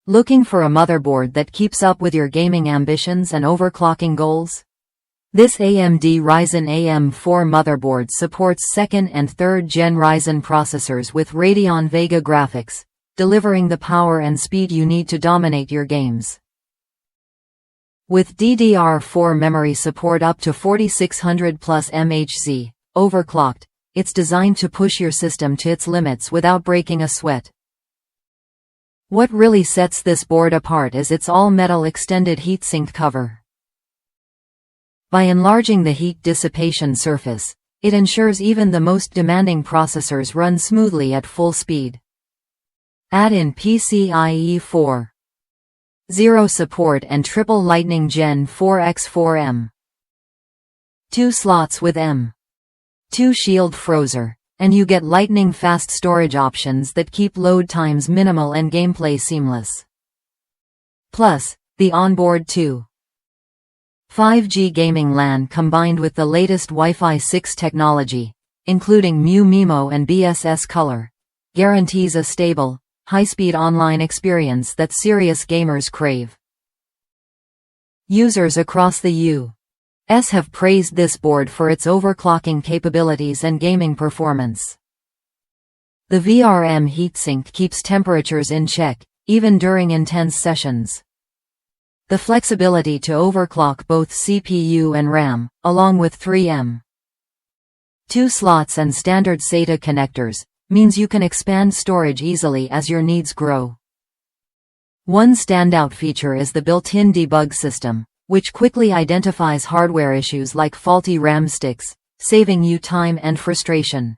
Looking for a motherboard that keeps up with your gaming ambitions and overclocking goals? This AMD Ryzen AM4 motherboard supports 2nd and 3rd Gen Ryzen processors with Radeon Vega Graphics, delivering the power and speed you need to dominate your games. With DDR4 memory support up to 4600 plus MHz, overclocked, it's designed to push your system to its limits without breaking a sweat. What really sets this board apart is its all-metal extended heatsink cover. By enlarging the heat dissipation surface, it ensures even the most demanding processors run smoothly at full speed. Add in PCIe 4.0 support and triple Lightning Gen4 x4 M.2 slots with M.2 Shield Frozr, and you get lightning fast storage options that keep load times minimal and gameplay seamless. Plus, the onboard 5G gaming LAN combined with the latest Wi-Fi 6 technology, including MU-MIMO and BSS Color, guarantees a stable, high-speed online experience that serious gamers crave. Users across the U.S. have praised this board for its overclocking capabilities and gaming performance. The VRM heatsink keeps temperatures in check, even during intense sessions. The flexibility to overclock both CPU and RAM, along with 3 M.2 slots and standard SATA connectors, means you can expand storage easily as your needs grow. One standout feature is the built-in debug system, which quickly identifies hardware issues like faulty RAM sticks, saving you time and frustration.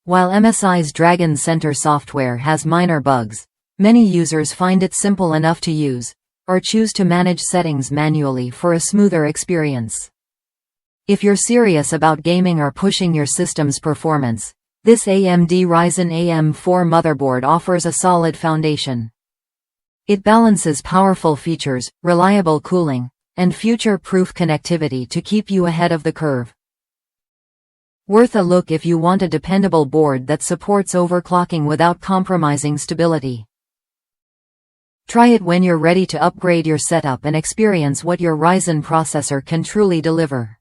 While MSI's Dragon Center software has minor bugs, many users find it simple enough to use, or choose to manage settings manually for a smoother experience. If you're serious about gaming or pushing your system's performance, this AMD Ryzen AM4 motherboard offers a solid foundation. It balances powerful features, reliable cooling, and future-proof connectivity to keep you ahead of the curve. Worth a look if you want a dependable board that supports overclocking without compromising stability. Try it when you're ready to upgrade your setup and experience what your Ryzen processor can truly deliver.